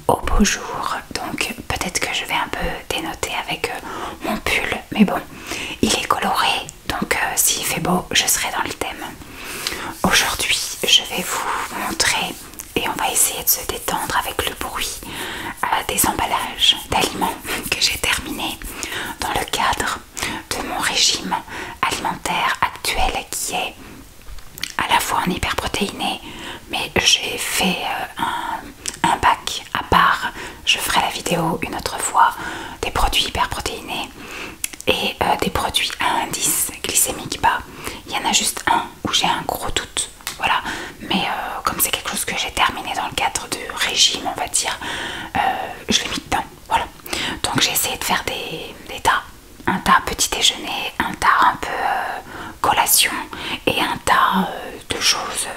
au beau jour. Donc peut-être que je vais un peu dénoter avec mon pull, mais bon, il est coloré, donc s'il fait beau, je serai dans le thème. Aujourd'hui, je vais vous montrer, et on va essayer de se détendre avec le bruit des emballages d'aliments que j'ai terminés dans le cadre de mon régime alimentaire actuel qui est à la fois en hyperprotéiné, mais j'ai fait un bac à part. Je ferai la vidéo une autre fois des produits hyperprotéinés et des produits à indice glycémique bas. Il y en a juste un où j'ai un gros doute, voilà, mais comme c'est quelque chose que j'ai terminé dans le cadre du régime, on va dire, je l'ai mis dedans, voilà. Donc j'ai essayé de faire des tas, un tas petit déjeuner, un tas un peu collation et un tas de choses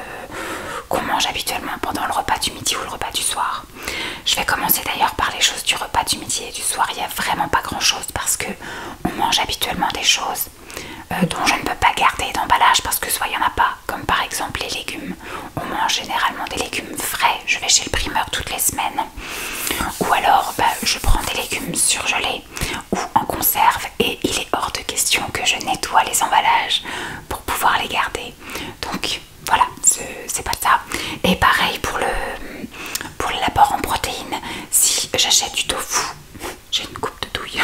qu'on mange habituellement pendant le repas du midi ou le repas du soir. Je vais commencer d'ailleurs par les choses du repas du midi et du soir. Il n'y a vraiment pas grand chose parce que on mange habituellement des choses dont je ne peux pas garder d'emballage parce que soit il n'y en a pas, comme par exemple les légumes. On mange généralement des légumes frais. Je vais chez le primeur toutes les semaines, ou alors je prends des légumes surgelés ou en conserve, et il est hors de question que je nettoie les emballages pour pouvoir les garder. Donc voilà, c'est pas ça. Et pareil pour l'apport en protéines. Si j'achète du tofu, j'ai une coupe de douille.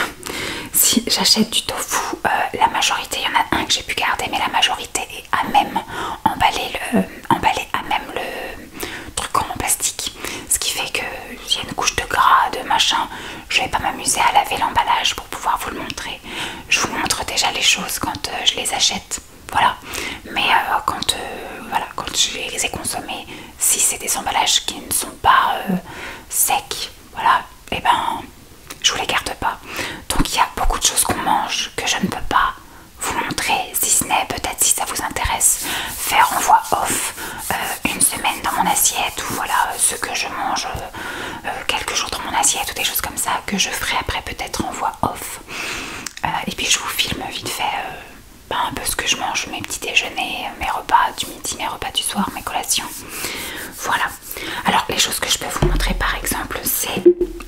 Si j'achète du tofu, la majorité, il y en a un que j'ai pu garder, mais la majorité est à même emballé à même le truc en plastique. Ce qui fait qu'il y a une couche de gras, de machin. Je vais pas m'amuser à laver l'emballage pour pouvoir vous le montrer. Je vous montre déjà les choses quand je les achète. Voilà, mais quand je les ai consommés, si c'est des emballages qui ne sont pas secs, voilà, et ben je vous les garde pas. Donc il y a beaucoup de choses qu'on mange que je ne peux pas vous montrer, si ce n'est peut-être, si ça vous intéresse, faire en voix off une semaine dans mon assiette, ou voilà ce que je mange quelques jours dans mon assiette, ou des choses comme ça que je ferai après peut-être en voix off. Et puis je vous filme vite fait un peu ce que je mange, mes petits déjeuners, mes repas du midi, mes repas du soir, mes collations. Voilà. Alors les choses que je peux vous montrer par exemple, c'est...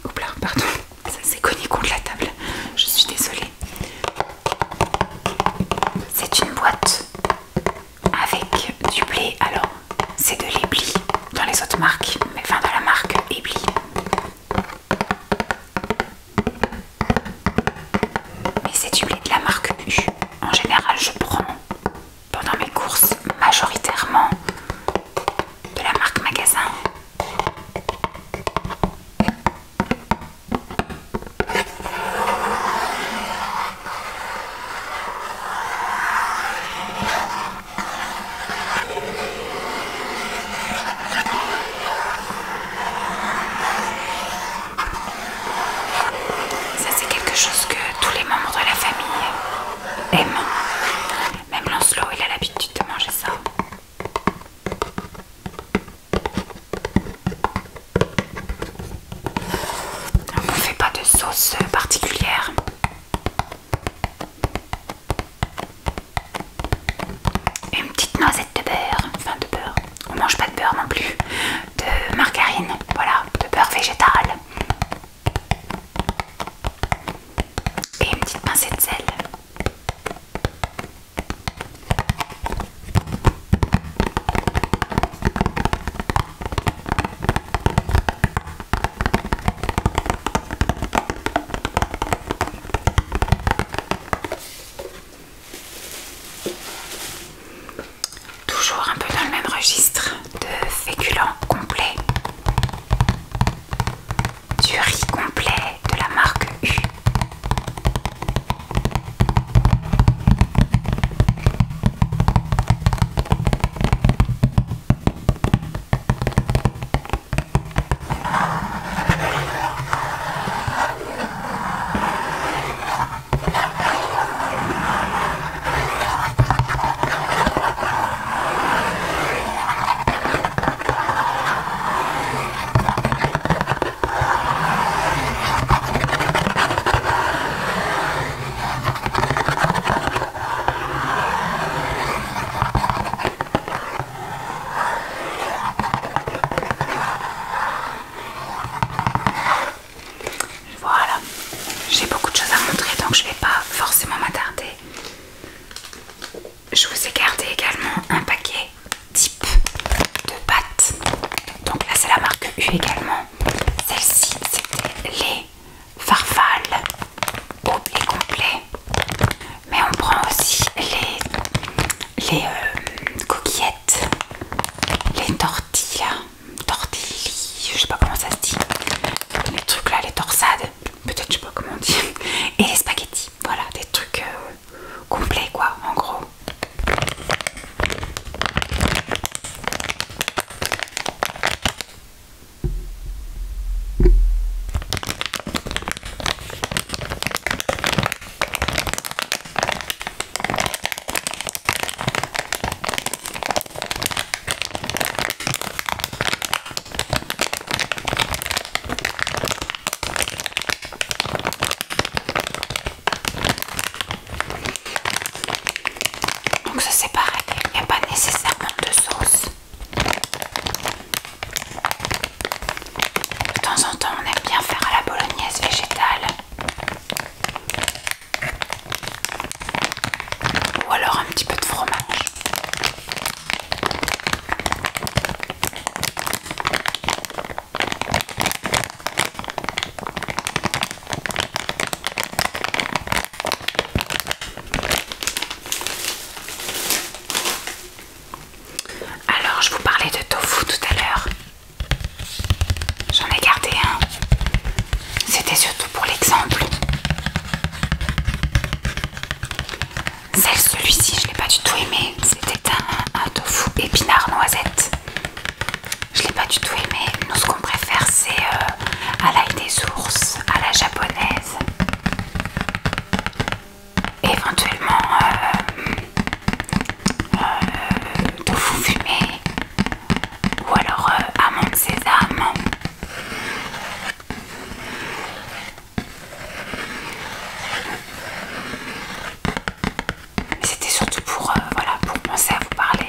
Oups là, pardon, ça s'est cogné contre la table. Je suis désolée. C'est une boîte avec du blé. Alors c'est de l'Ebly dans les autres marques, mais enfin de la marque Ebly. Mais c'est du blé de la marque U. En général, je prends pendant mes courses majoritairement de la marque Magasin. Ça, c'est quelque chose que tous les membres de la famille aiment. Même Lancelot, il a l'habitude de manger ça. Donc on fait pas de sauce particulière. Une petite noisette de beurre, enfin de beurre. On mange pas de beurre non plus. De margarine, voilà, de beurre végétal. Et une petite pincée de sel. Donc ça c'est pareil, il n'y a pas nécessairement de sauce. De temps en temps on aime bien faire à la bolognaise végétale. Ou alors un petit peu de fromage. Alors je vous parlais de tofu tout à l'heure. J'en ai gardé un. C'était surtout pour l'exemple. Celui-ci je l'ai pas du tout aimé. C'était un tofu épinard noisette. Je l'ai pas du tout aimé. Nous ce qu'on préfère c'est à l'ail des ours, à la japonaise. Éventuellement tofu fumé. Ou alors amande sésame. C'était surtout pour, voilà, pour penser à vous parler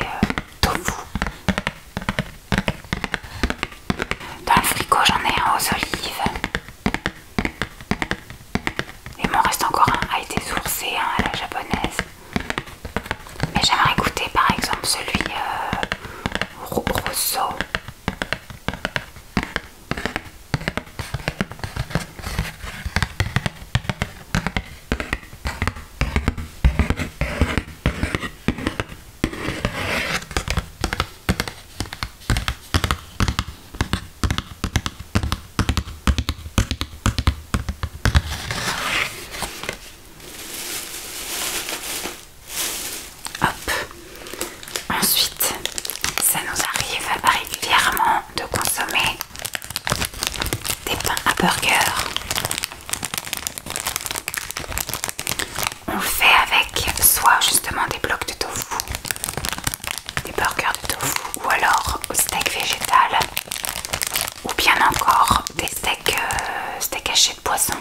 tofu. Dans le frigo j'en ai un aux olives. Il m'en reste encore un ail des ours et un à la japonaise. Mais j'aimerais goûter par exemple celui rosso. Hop. Ensuite, ça nous arrive régulièrement de consommer des pains à burger. On le fait avec soit justement des blocs de tofu, des burgers de tofu, ou alors au steak végétal, ou bien encore des steaks hachés de poisson.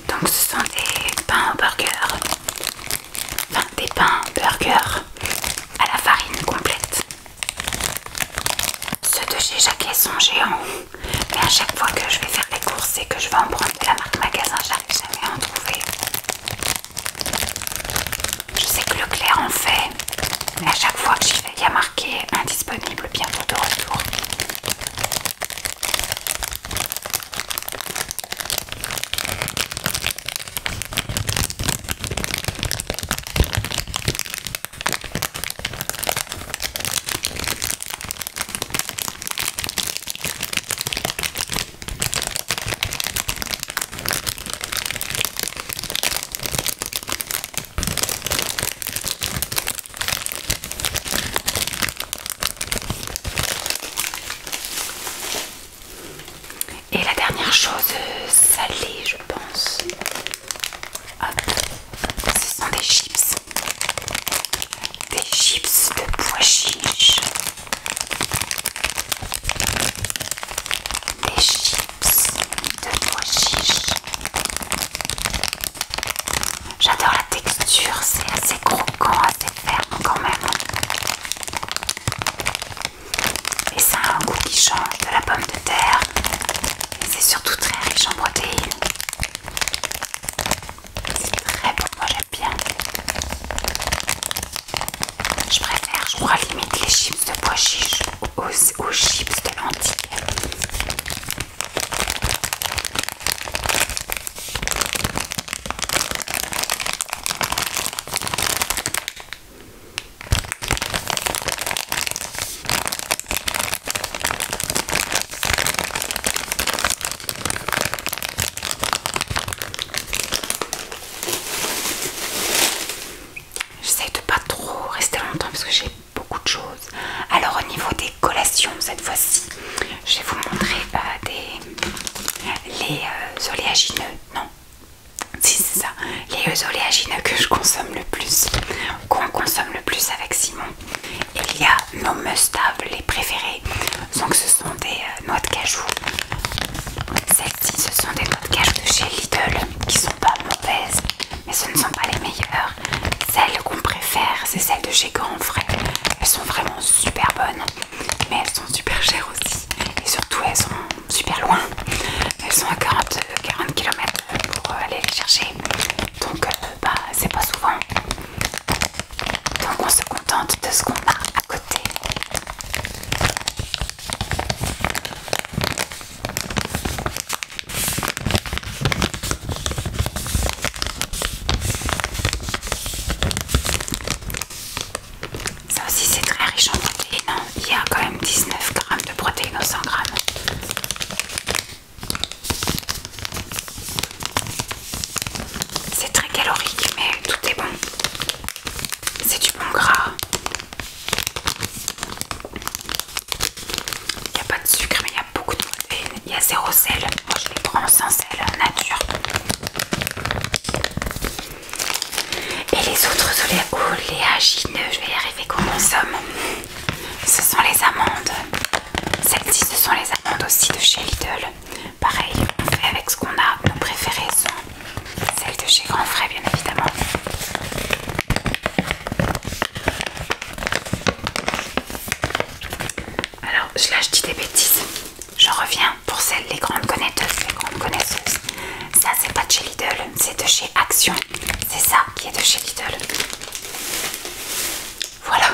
Donc ce sont des pains au burger, enfin des pains burger à la farine complète. Ceux de chez Jacquet sont géants, mais à chaque fois que je vais faire les courses et que je vais en prendre de la marque magasin, j'arrive jamais à en trouver. Je sais que Leclerc en fait, mais à chaque fois que j'y vais, il y a marqué indisponible, bientôt de retour. Et la dernière chose salée, je pense, hop, ce sont des chips. Des chips de pois chiches. Des chips de pois chiches. J'adore la texture, c'est assez croquant, assez ferme quand même. Et ça a un goût qui change de la pomme de terre. C'est surtout très riche en protéines. C'est très bon, moi j'aime bien. Je préfère, je crois, limite les chips de pois chiches aux chips de lentilles. J'essaie de pas trop rester longtemps parce que j'ai beaucoup de choses. Alors au niveau des collations, cette fois-ci, je vais vous montrer les oléagineux. Non, si c'est ça, les oléagineux que je consomme le plus, qu'on consomme le plus avec Simon. Il y a nos must-have, les préférés. Donc ce sont des noix de cajou. Celles-ci, ce sont des noix de cajou de chez Lidl qui sont super bonnes, mais elles sont super chères aussi. Et surtout, elles sont super loin. Elles sont à 40 km pour aller les chercher. Donc, bah, c'est pas souvent. Donc, on se contente de ce qu'on a à côté. Ça aussi c'est très riche en protéines, hein. Il y a quand même 19 grammes de protéines au 100 grammes. C'est très calorique mais tout est bon. C'est du bon gras. Il n'y a pas de sucre mais il y a beaucoup de protéines. Il y a zéro sel. Moi je les prends sans sel nature. Et les autres oléagineux, je vais y arriver, qu'on consomme, ce sont les amandes. Celles-ci, ce sont les amandes aussi de chez Lidl. Pareil, on fait avec ce qu'on a. Nos préférées sont celles de chez Grand Frais, bien évidemment. Alors, là, je dis des bêtises. Je reviens pour celles, les grandes connaisseuses, les grandes connaisseuses. Ça, c'est pas de chez Lidl, c'est de chez Action. C'est ça qui est de chez Lidl. Voilà.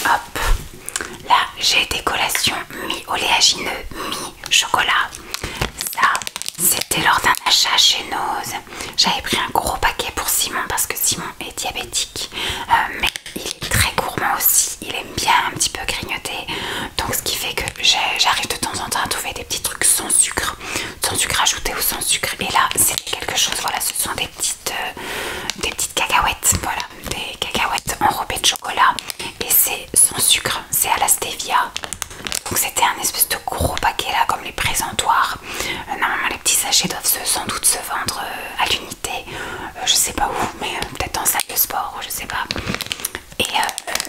Hop, là j'ai des collations mi-oléagineux, mi-chocolat. Ça, c'était lors d'un achat chez Nose. J'avais pris un gros paquet pour Simon parce que Simon est diabétique. Mais il est très gourmand aussi, il aime bien un petit peu grignoter. Donc ce qui fait que j'arrive de temps en temps à trouver des petits trucs sans sucre ajouté ou sans sucre. Et là, c'était quelque chose, voilà, ce sont des petites cacahuètes, voilà, des cacahuètes enrobées de chocolat. Et c'est sans sucre, c'est à la stevia. Donc c'était un espèce de gros paquet là, comme les présentoirs. Normalement les petits sachets doivent sans doute se vendre à l'unité. Je sais pas où, mais peut-être en salle de sport, ou je sais pas.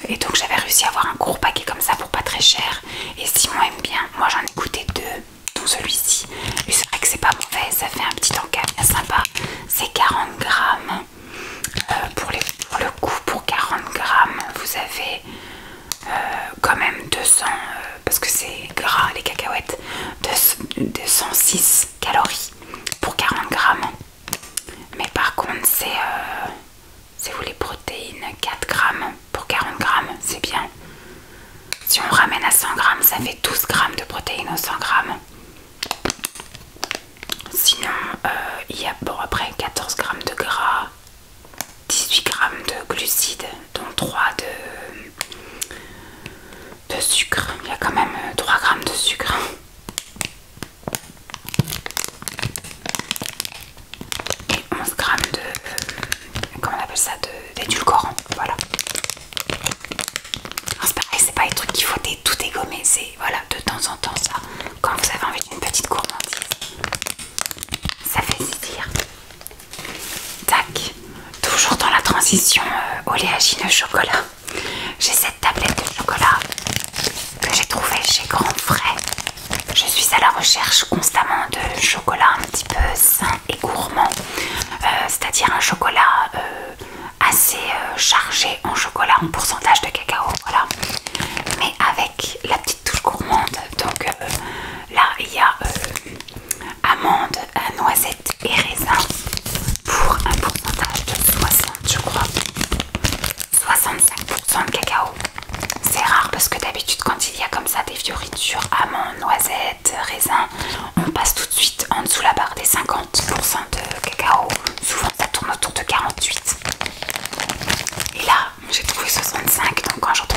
Et donc j'avais réussi à avoir un gros paquet comme ça pour pas très cher. Et Simon aime bien. Moi j'en ai goûté deux, dont celui-ci. Et c'est vrai que c'est pas mauvais, ça fait un petit encas bien sympa. C'est 40 grammes. Pour le coup, pour 40 grammes, vous avez quand même 200, parce que c'est gras les cacahuètes, 206 calories pour 40 grammes. Mais par contre, c'est vous les protéines, 4 grammes pour 40 grammes, c'est bien. Si on ramène à 100 grammes, ça fait 12 grammes de protéines au 100 grammes. Sinon, il y a bon, après 14 grammes de gras, 18 grammes de glucides, dont 3 de sucre. Il y a quand même 3 grammes de sucre. Et 11 grammes de... comment on appelle ça, d'édulcorant. Voilà. C'est pareil, c'est pas les trucs qu'il faut tout dégommer. C'est voilà, de temps en temps ça. Quand vous avez envie d'une petite gourmandise. Ça fait plaisir. Tac. Toujours dans la transition oléagineux chocolat. J'ai cette tablette de chocolat que j'ai trouvée chez Grand Frais. Je suis à la recherche constamment de chocolat un petit peu sain et gourmand. C'est-à-dire un chocolat assez chargé en chocolat, en pourcentage de cacao, voilà. Mais avec la petite touche gourmande. Donc là, il y a amandes, noisettes et raisins pour un pourcentage de 60, je crois. 65% de cacao. C'est rare parce que d'habitude quand il y a comme ça des fioritures, amandes, noisettes, raisins, on passe tout de suite en dessous la barre des 50% de cacao. Souvent ça tourne autour de 48. Et là j'ai trouvé 65, donc quand j'entends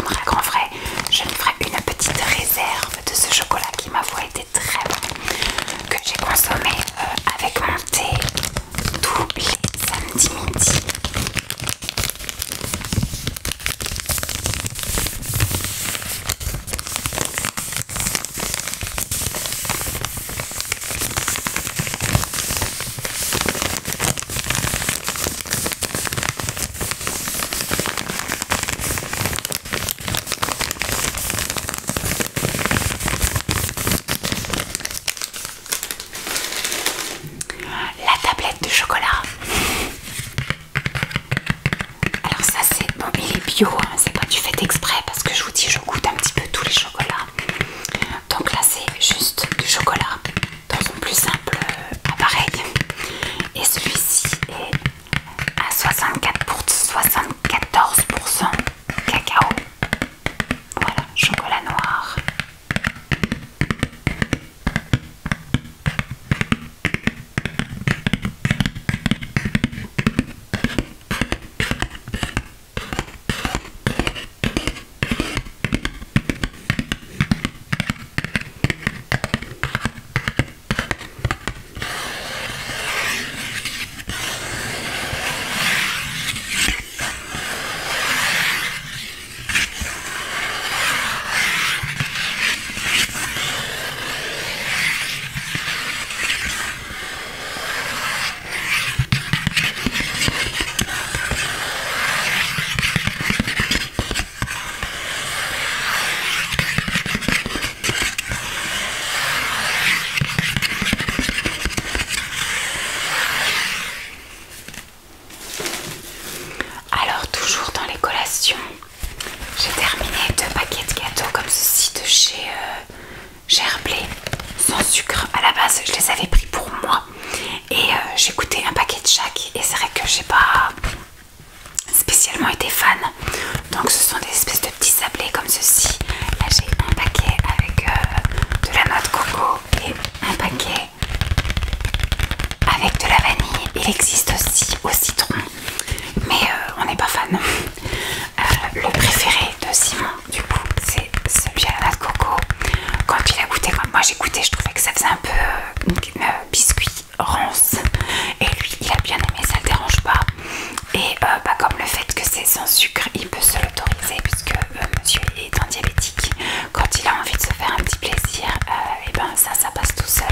moi j'ai goûté, je trouvais que ça faisait un peu biscuit rance. Et lui, il a bien aimé, ça le dérange pas. Et comme le fait que c'est sans sucre, il peut se l'autoriser puisque monsieur est un diabétique. Quand il a envie de se faire un petit plaisir, et ben ça passe tout seul.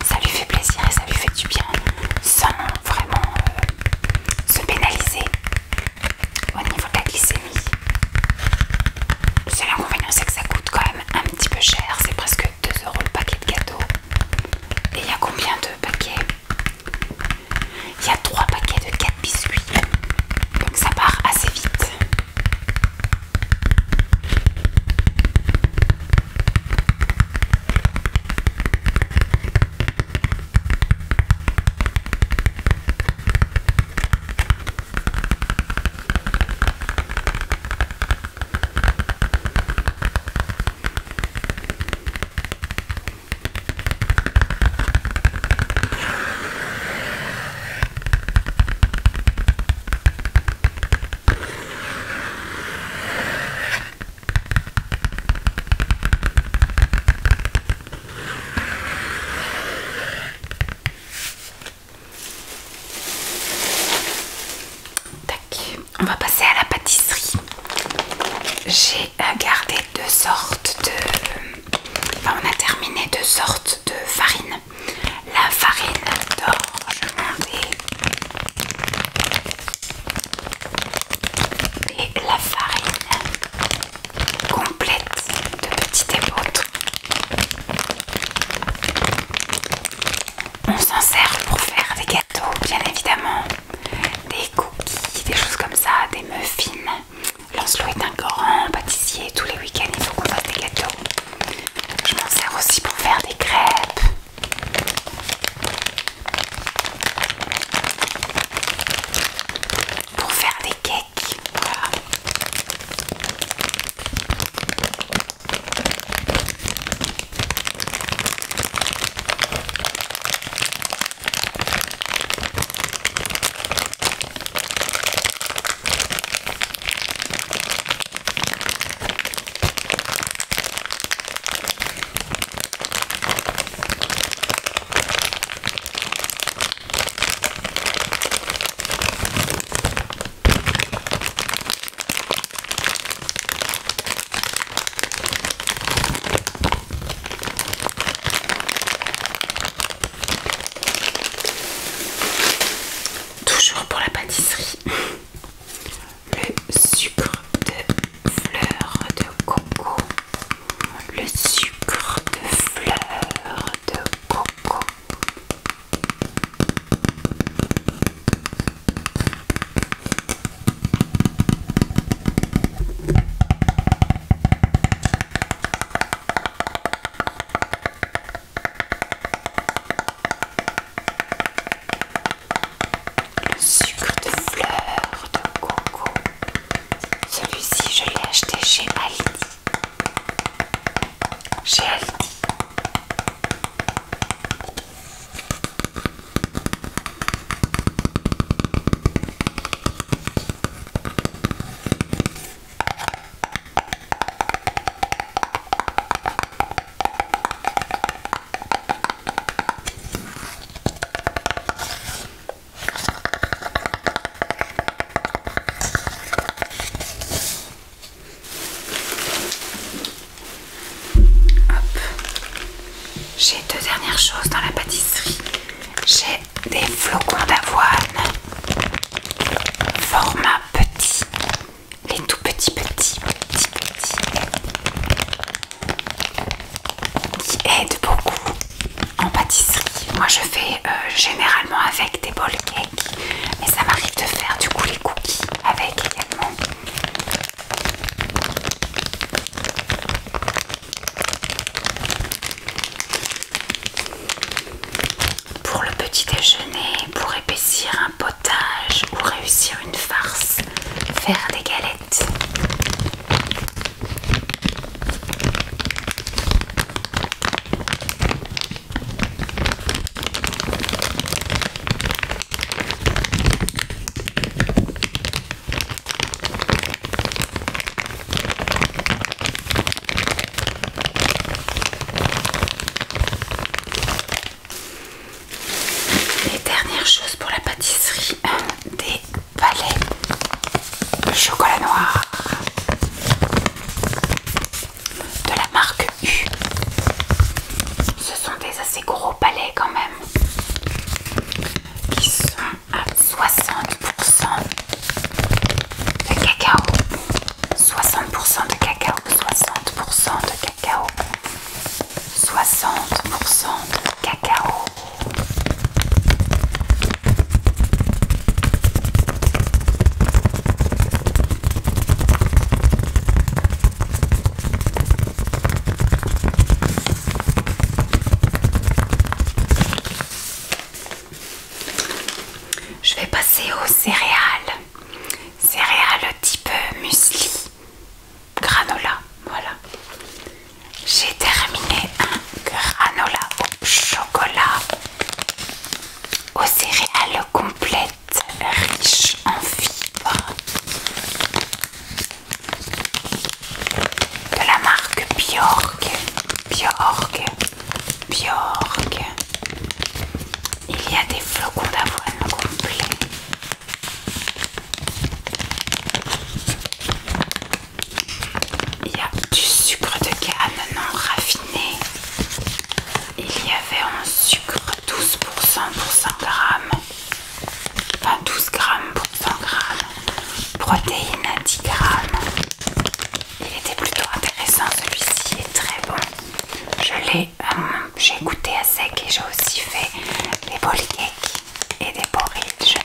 Ça lui fait plaisir et ça lui fait du bien sans vraiment se pénaliser au niveau de la glycémie. Le seul inconvénient, c'est que ça coûte quand même un petit peu cher. C'est presque 2 € le paquet de gâteaux. Et il y a combien de paquets? Il y a 3 paquets de 4 biscuits. Donc ça part assez vite. On va passer à la pâtisserie. J'ai gardé 2 sortes de... Enfin, on a terminé 2 sortes de farine. La farine d'orge mondée et la farine complète de petit épeautre. On s'en sert pour faire des gâteaux, bien évidemment, des cookies, des choses comme ça, des muffins. Lancelot est un grand pâtissier, tous les week-ends il faut qu'on fasse des gâteaux. Je m'en sers aussi pour faire des crêpes. Pour faire des cakes, voilà. Toujours pour la pâtisserie, le sucre de fleur de coco, le sucre de fleur de coco. Le sucre de fleur de coco. Celui-ci, je l'ai acheté chez Aldi. Chez Aldi. J'ai 2 dernières choses dans la pâtisserie. J'ai des flocons d'avoine format petit, les tout petits qui aident beaucoup en pâtisserie. Moi je fais généralement avec des bol cake, mais ça m'arrive de faire du coup les cookies avec également. Pour le petit déjeuner, pour épaissir un potage ou réussir une farce, faire des galettes. complet. J'ai goûté à sec et j'ai aussi fait des ball cakes et des porridge.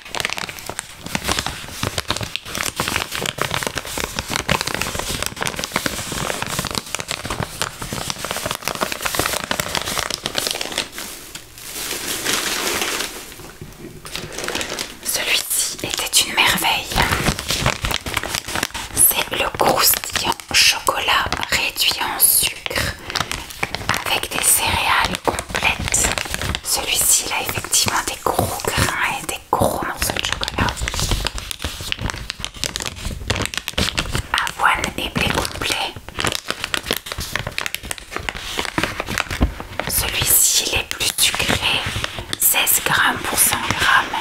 Celui-ci était une merveille. C'est le croustillant chocolat réduit en sucre avec des céréales complètes. Celui-ci, il a effectivement des gros grains et des gros morceaux de chocolat. Avoine et blé complet. Celui-ci, il est plus sucré, 16 grammes pour 100 grammes.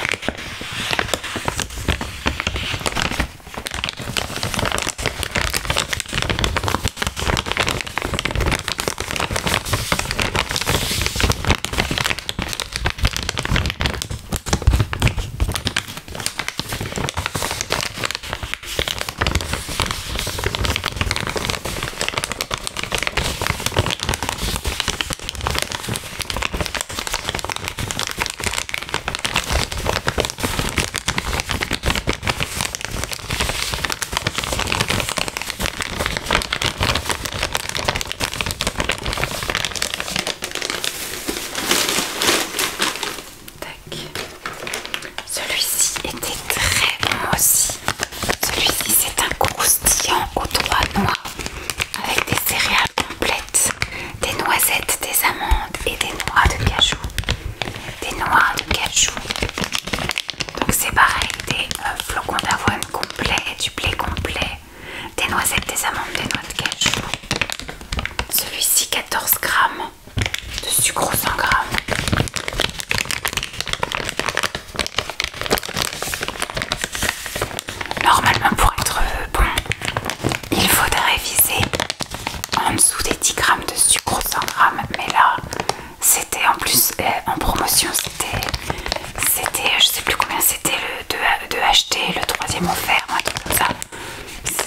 Celui-ci était très bon aussi. Celui-ci, c'est un croustillant aux 3 noix avec des céréales complètes, des noisettes, des amandes et des noix de cajou. Des noix de cajou. Donc c'est pareil, des flocons d'avoine complets, du blé complet, des noisettes, des amandes, des noix de cajou. Celui-ci, 14 grammes de sucre aux 100 grammes. Normalement, pour être bon, il faudrait viser en dessous des 10 grammes de sucre aux 100 grammes. Mais là, c'était en plus en promotion, c'était, je sais plus combien c'était le 2 acheté, le 3e offert, un truc comme ça.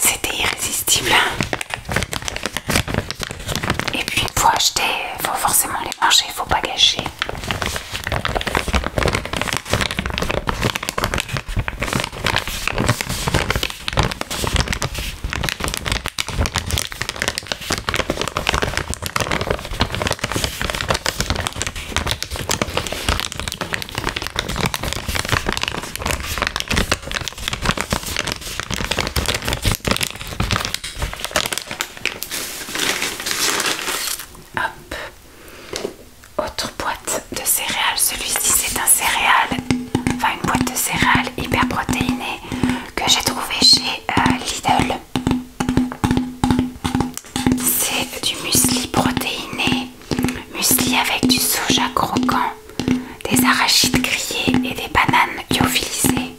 C'était irrésistible. Et puis une fois acheté, il faut forcément les manger, il faut pas gâcher. Autre boîte de céréales, celui-ci c'est un céréal, enfin une boîte de céréales hyper protéinée que j'ai trouvé chez Lidl. C'est du muesli protéiné, muesli avec du soja croquant, des arachides grillés et des bananes lyophilisées.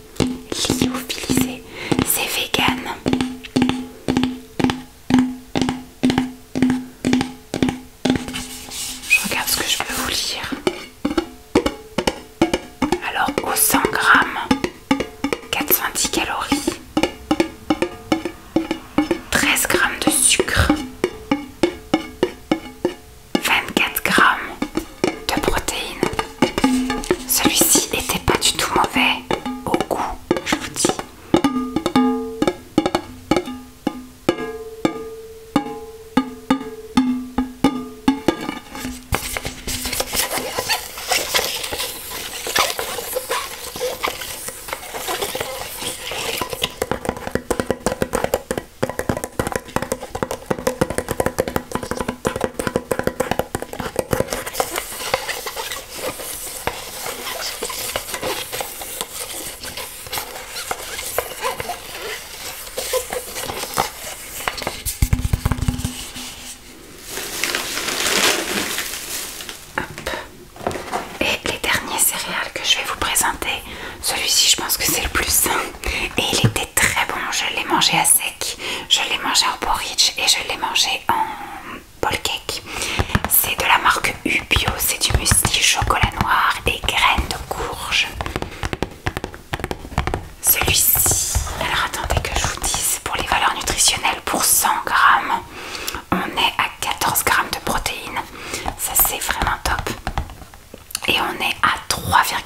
Lyophilisées, c'est vegan. Je regarde ce que je peux vous lire. Alors, aux 100 grammes, 410 calories, 13 grammes de sucre, 24 grammes de protéines.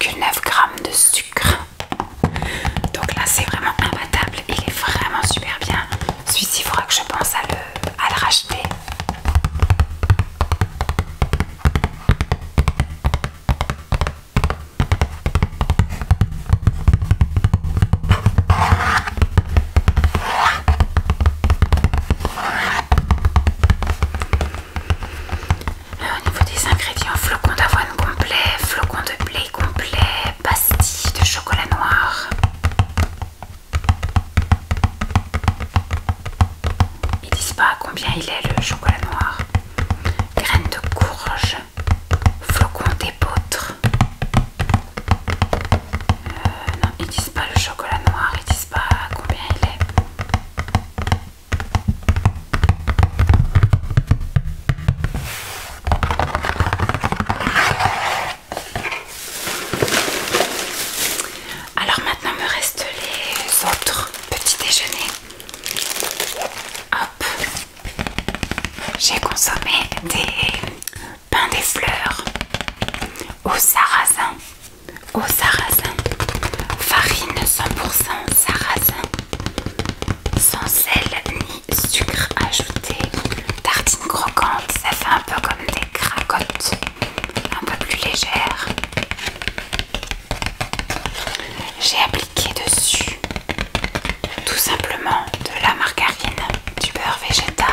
que 9 grammes de sucre. Donc là c'est vraiment imbattable, il est vraiment super bien. Celui-ci il faudra que je pense à le racheter. Au niveau des ingrédients, flocons d'avoine complet, flocons de blé complet, pastilles de chocolat noir. Ils disent pas à combien il est le chocolat noir. Graines de courge, flocons d'épeautre. Non, ils disent pas le chocolat noir, ils disent pas à combien il est. Alors maintenant me restent les autres petits déjeuners. Hop, j'ai consommé des pains des fleurs au sarrasin, farine 100% sarrasin, sans sel ni sucre ajouté, tartines croquantes, ça fait un peu comme des cracottes, un peu plus légères. J'ai appliqué dessus tout simplement de la margarine, du beurre végétal.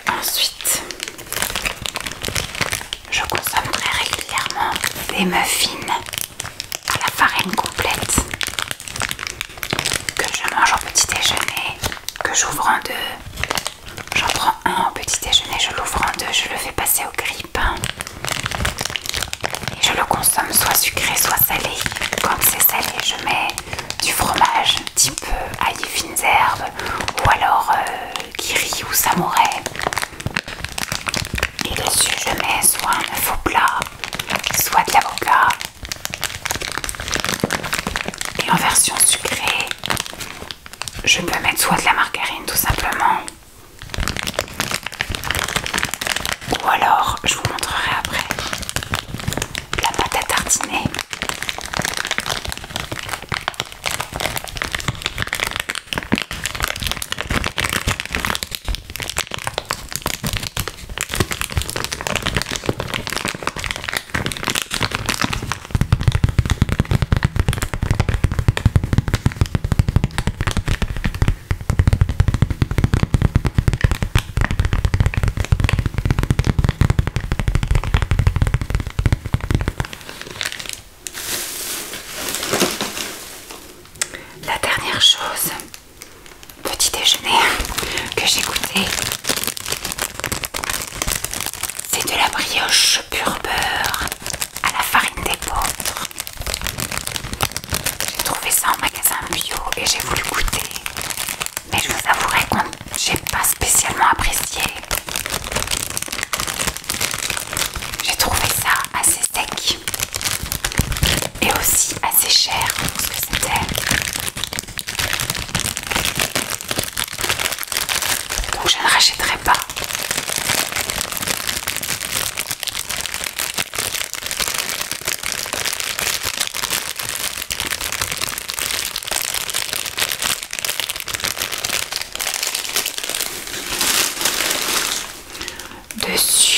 Ensuite, je consomme très régulièrement des muffins à la farine complète que je mange au petit déjeuner, que j'ouvre en deux. J'en prends un au petit déjeuner, je l'ouvre en deux, je le fais passer au grille-pain et je le consomme soit sucré soit salé. Quand c'est salé, je mets du fromage type ail fines herbes ou alors kiri ou samouraï. Et dessus je mets soit un œuf au plat, soit de l'avocat. Et en version sucrée, je peux mettre soit de la margarine tout simplement, ou alors je vous montrerai après la pâte à tartiner. La dernière chose, petit déjeuner que j'ai goûté, c'est de la brioche pur beurre à la farine d'épeautre. J'ai trouvé ça en magasin bio et j'ai voulu goûter, mais je vous avouerai que j'ai pas spécialement apprécié. J'ai trouvé ça assez sec et aussi assez cher pour ce que c'était. Donc je ne rachèterai pas. Dessus